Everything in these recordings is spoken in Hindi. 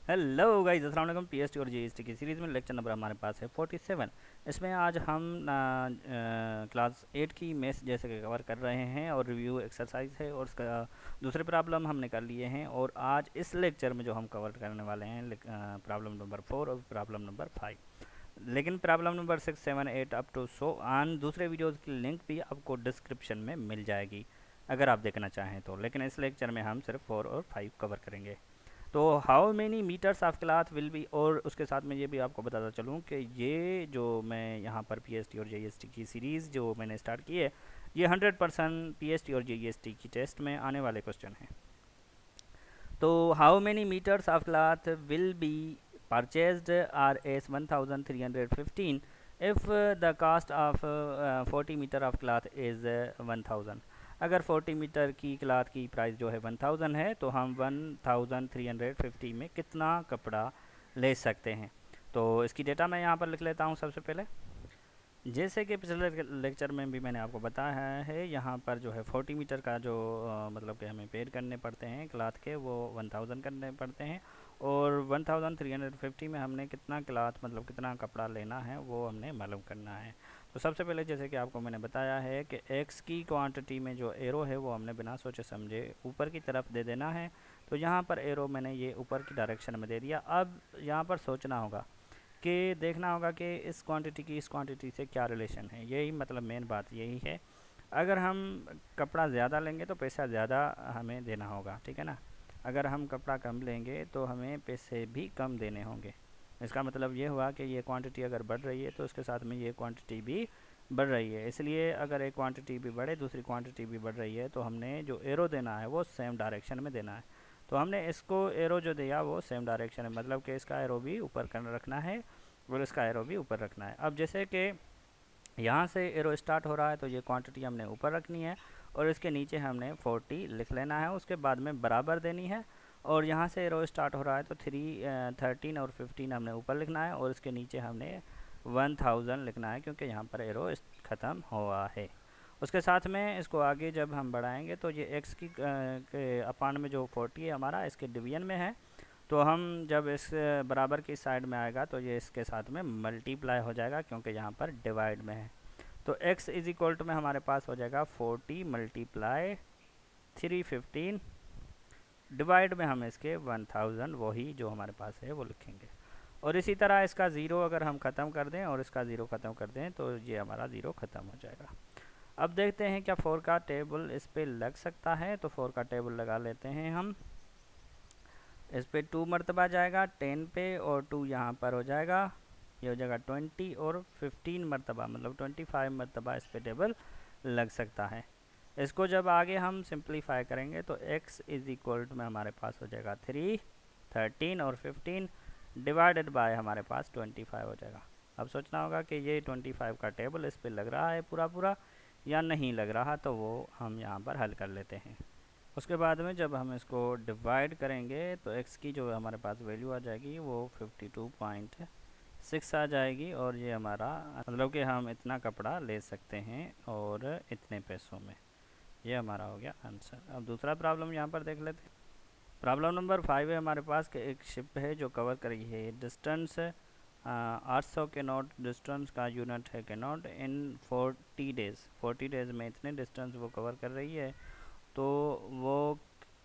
हेलो गाइस, अस्सलाम वालेकुम। पीएसटी और जीएसटी की सीरीज़ में लेक्चर नंबर हमारे पास है 47। इसमें आज हम क्लास 8 की मैथ्स जैसे कि कवर कर रहे हैं और रिव्यू एक्सरसाइज है और उसका दूसरे प्रॉब्लम हमने कर लिए हैं। और आज इस लेक्चर में जो हम कवर करने वाले हैं प्रॉब्लम नंबर 4 और प्रॉब्लम नंबर 5। लेकिन problem number 6, 7, 8 up to so on दूसरे वीडियोज़ की लिंक भी आपको डिस्क्रिप्शन में मिल जाएगी अगर आप देखना चाहें तो। लेकिन इस लेक्चर में हम सिर्फ 4 और 5 कवर करेंगे। तो how many metres of cloth will be, और उसके साथ में ये भी आपको बताता चलूँ कि ये जो मैं यहाँ पर पीएसटी और जेईएसटी की सीरीज़ जो मैंने स्टार्ट की है, ये 100% पीएसटी और जेईएसटी की टेस्ट में आने वाले क्वेश्चन हैं। तो how many metres of cloth will be purchased R S 1315 if the cost of 40 metre of cloth is 1000। अगर 40 मीटर की क्लॉथ की प्राइस जो है 1000 है तो हम 1350 में कितना कपड़ा ले सकते हैं। तो इसकी डेटा मैं यहाँ पर लिख लेता हूँ सबसे पहले। जैसे कि पिछले लेक्चर में भी मैंने आपको बताया है, यहाँ पर जो है 40 मीटर का जो मतलब कि हमें पेड करने पड़ते हैं क्लॉथ के, वो 1000 करने पड़ते हैं। और 1350 में हमने कितना क्लॉथ मतलब कितना कपड़ा लेना है वो हमने मालूम करना है। तो सबसे पहले जैसे कि आपको मैंने बताया है कि एक्स की क्वांटिटी में जो एरो है वो हमने बिना सोचे समझे ऊपर की तरफ दे देना है। तो यहाँ पर एरो मैंने ये ऊपर की डायरेक्शन में दे दिया। अब यहाँ पर सोचना होगा कि देखना होगा कि इस क्वांटिटी की इस क्वांटिटी से क्या रिलेशन है। यही मतलब मेन बात यही है। अगर हम कपड़ा ज़्यादा लेंगे तो पैसा ज़्यादा हमें देना होगा, ठीक है ना। अगर हम कपड़ा कम लेंगे तो हमें पैसे भी कम देने होंगे। इसका मतलब ये हुआ कि ये क्वांटिटी अगर बढ़ रही है तो उसके साथ में ये क्वांटिटी भी बढ़ रही है। इसलिए अगर एक क्वांटिटी भी बढ़े दूसरी क्वांटिटी भी बढ़ रही है तो हमने जो एरो देना है वो सेम डायरेक्शन में देना है। तो हमने इसको एरो जो दिया वो सेम डायरेक्शन है, मतलब कि इसका एरो भी ऊपर कर रखना है और इसका एरो भी ऊपर रखना है। अब जैसे कि यहाँ से एरो स्टार्ट हो रहा है तो ये क्वांटिटी हमने ऊपर रखनी है और इसके नीचे हमने 40 लिख लेना है, उसके बाद में बराबर देनी है। और यहाँ से एरो स्टार्ट हो रहा है तो 13 और 15 हमने ऊपर लिखना है और इसके नीचे हमने 1000 लिखना है, क्योंकि यहाँ पर एरो ख़त्म हुआ है। उसके साथ में इसको आगे जब हम बढ़ाएंगे तो ये एक्स की के अपान में जो 40 है हमारा इसके डिवीजन में है। तो हम जब इस बराबर की साइड में आएगा तो ये इसके साथ में मल्टीप्लाई हो जाएगा, क्योंकि यहाँ पर डिवाइड में है। तो x इज इक्वल टू में हमारे पास हो जाएगा 40 मल्टीप्लाई 315 डिवाइड में हम इसके 1000 वही जो हमारे पास है वो लिखेंगे। और इसी तरह इसका ज़ीरो अगर हम ख़त्म कर दें और इसका ज़ीरो ख़त्म कर दें तो ये हमारा ज़ीरो ख़त्म हो जाएगा। अब देखते हैं क्या 4 का टेबल इस पर लग सकता है। तो 4 का टेबल लगा लेते हैं हम। इस पे 2 मरतबा जाएगा 10 पे और 2 यहाँ पर हो जाएगा, ये हो जाएगा 20 और 15 मरतबा मतलब 25 मरतबा इस पे टेबल लग सकता है। इसको जब आगे हम सिंप्लीफाई करेंगे तो x इज इक्वल टू में हमारे पास हो जाएगा 3, 13 और 15 डिवाइडेड बाय हमारे पास 25 हो जाएगा। अब सोचना होगा कि ये 25 का टेबल इस पे लग रहा है पूरा पूरा या नहीं लग रहा, तो वो हम यहाँ पर हल कर लेते हैं। उसके बाद में जब हम इसको डिवाइड करेंगे तो x की जो हमारे पास वैल्यू आ जाएगी वो 52.6 आ जाएगी और ये हमारा मतलब कि हम इतना कपड़ा ले सकते हैं और इतने पैसों में। ये हमारा हो गया आंसर। अब दूसरा प्रॉब्लम यहाँ पर देख लेते हैं। प्रॉब्लम नंबर 5 है हमारे पास कि एक शिप है जो कवर कर रही है डिस्टेंस 800 के नॉट, डिस्टेंस का यूनिट है के नॉट इन 40 डेज़। 40 डेज़ में इतने डिस्टेंस वो कवर कर रही है। तो वो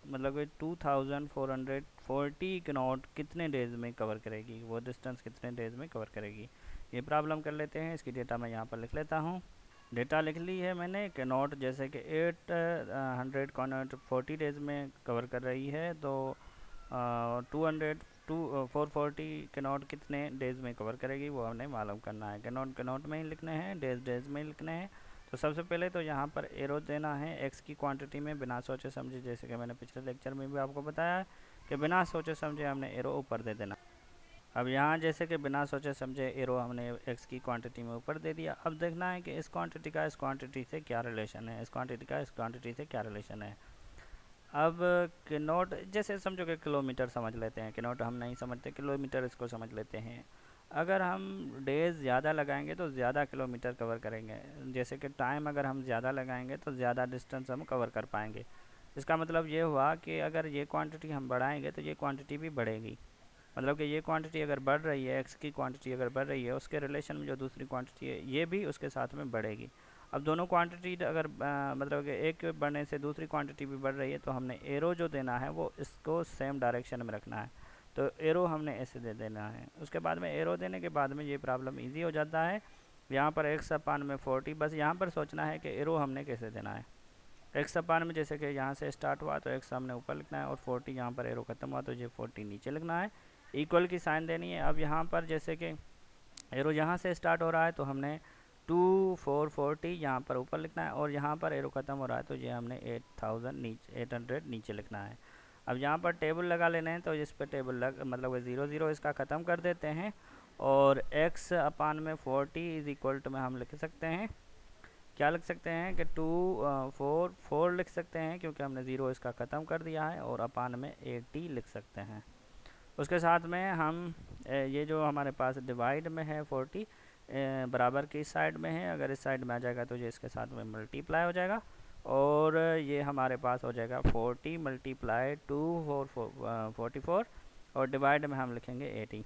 मतलब कि 2440 नॉट कितने डेज़ में कवर करेगी, वो डिस्टेंस कितने डेज़ में कवर करेगी। ये प्रॉब्लम कर लेते हैं। इसकी डेटा मैं यहाँ पर लिख लेता हूँ। डेटा लिख ली है मैंने कि नॉट जैसे कि 800 कॉनॉट 40 डेज़ में कवर कर रही है, तो 440 के नॉट कितने डेज़ में कवर करेगी वो हमने मालूम करना है। के नॉट में ही लिखने हैं, डेज़ में ही लिखने हैं। तो सबसे पहले तो यहाँ पर एरो देना है एक्स की क्वांटिटी में बिना सोचे समझे, जैसे कि मैंने पिछले लेक्चर में भी आपको बताया है कि बिना सोचे समझे हमने एरो ऊपर दे देना। अब यहाँ जैसे कि बिना सोचे समझे एरो हमने एक्स की क्वांटिटी में ऊपर दे दिया। अब देखना है कि इस क्वांटिटी का इस क्वांटिटी से क्या रिलेशन है, इस क्वांटिटी का इस क्वांटिटी से क्या रिलेशन है। अब कि नोट जैसे समझो कि किलोमीटर समझ लेते हैं, कि नोट हम नहीं समझते, किलोमीटर इसको समझ लेते हैं। अगर हम डेज़ ज़्यादा लगाएंगे तो ज़्यादा किलोमीटर कवर करेंगे, जैसे कि टाइम अगर हम ज़्यादा लगाएंगे तो ज़्यादा डिस्टेंस हम कवर कर पाएंगे। इसका मतलब ये हुआ कि अगर ये क्वांटिटी हम बढ़ाएंगे तो ये क्वांटिटी भी बढ़ेगी। मतलब कि ये क्वांटिटी अगर बढ़ रही है, एक्स की क्वांटिटी अगर बढ़ रही है, उसके रिलेशन में जो दूसरी क्वांटिटी है ये भी उसके साथ में बढ़ेगी। अब दोनों क्वांटिटी अगर मतलब कि एक बढ़ने से दूसरी क्वांटिटी भी बढ़ रही है, तो हमने एरो जो देना है वो इसको सेम डायरेक्शन में रखना है। तो एरो हमने ऐसे दे देना है। उसके बाद में एरो देने के बाद में ये प्रॉब्लम ईजी हो जाता है। यहाँ पर एक्स अपान में 40, बस यहाँ पर सोचना है कि एरो हमने कैसे देना है। एक्स अपान में जैसे कि यहाँ से स्टार्ट हुआ तो एक्स हमने ऊपर लिखना है, और 40 यहाँ पर एरो ख़त्म हुआ तो ये 40 नीचे लिखना है। इक्वल की साइन देनी है। अब यहाँ पर जैसे कि एरो यहाँ से स्टार्ट हो रहा है तो हमने 2 4 40 यहाँ पर ऊपर लिखना है, और यहाँ पर एरो ख़त्म हो रहा है तो ये हमने 800 नीचे लिखना है। अब यहाँ पर टेबल लगा लेने हैं, तो इस पर टेबल मतलब 0 0 इसका ख़त्म कर देते हैं, और x अपान में 40 इज़ इक्वल टू में हम लिख सकते हैं, क्या लिख सकते हैं कि 4 लिख सकते हैं, क्योंकि हमने 0 इसका ख़त्म कर दिया है, और अपान में 80 लिख सकते हैं। उसके साथ में हम ये जो हमारे पास डिवाइड में है 40 बराबर की साइड में है, अगर इस साइड में आ जाएगा तो ये इसके साथ में मल्टीप्लाई हो जाएगा, और ये हमारे पास हो जाएगा 40 मल्टीप्लाई 2 44, और डिवाइड में हम लिखेंगे 80।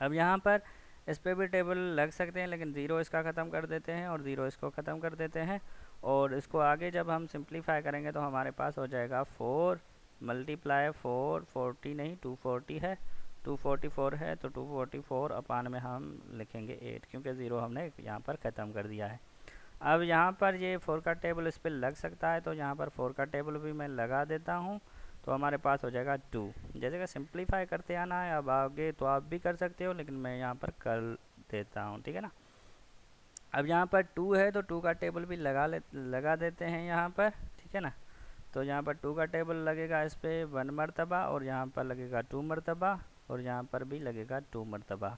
अब यहाँ पर इस पर भी टेबल लग सकते हैं, लेकिन 0 इसका ख़त्म कर देते हैं और 0 इसको ख़त्म कर देते हैं, और इसको आगे जब हम सिंप्लीफाई करेंगे तो हमारे पास हो जाएगा 4 मल्टीप्लाई 440 नहीं 240 है, 244 है, तो 244 अपान में हम लिखेंगे 8, क्योंकि 0 हमने यहाँ पर ख़त्म कर दिया है। अब यहाँ पर ये 4 का टेबल इस पर लग सकता है, तो यहाँ पर 4 का टेबल भी मैं लगा देता हूँ, तो हमारे पास हो जाएगा 2। जैसे कि सिंप्लीफाई करते आना है, अब आगे तो आप भी कर सकते हो, लेकिन मैं यहाँ पर कर देता हूँ, ठीक है ना। अब यहाँ पर 2 है तो 2 का टेबल भी लगा देते हैं यहाँ पर, ठीक है ना। तो यहाँ पर 2 का टेबल लगेगा इस पर 1 मरतबा, और यहाँ पर लगेगा 2 मरतबा, और यहाँ पर भी लगेगा 2 मरतबा,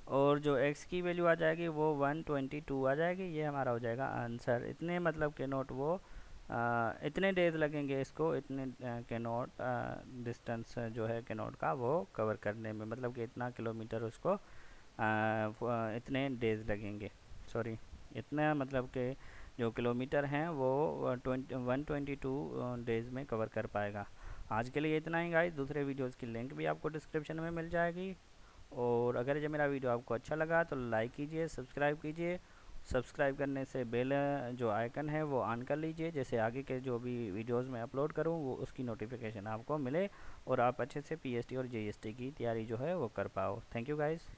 और जो x की वैल्यू आ जाएगी वो 122 आ जाएगी। ये हमारा हो जाएगा आंसर। इतने मतलब के नोट वो इतने डेज लगेंगे इसको, इतने के नोट डिस्टेंस जो है के नोट का वो कवर करने में, मतलब कि इतना किलोमीटर उसको इतने डेज लगेंगे, सॉरी इतना मतलब के जो किलोमीटर हैं वो 122 डेज़ में कवर कर पाएगा। आज के लिए इतना ही गाइस। दूसरे वीडियोज़ की लिंक भी आपको डिस्क्रिप्शन में मिल जाएगी, और अगर ये मेरा वीडियो आपको अच्छा लगा तो लाइक कीजिए, सब्सक्राइब कीजिए। सब्सक्राइब करने से बेल जो आइकन है वो ऑन कर लीजिए, जैसे आगे के जो भी वीडियोस मैं अपलोड करूँ वो उसकी नोटिफिकेशन आपको मिले, और आप अच्छे से पीएसटी और जेएसटी की तैयारी जो है वो कर पाओ। Thank you guys.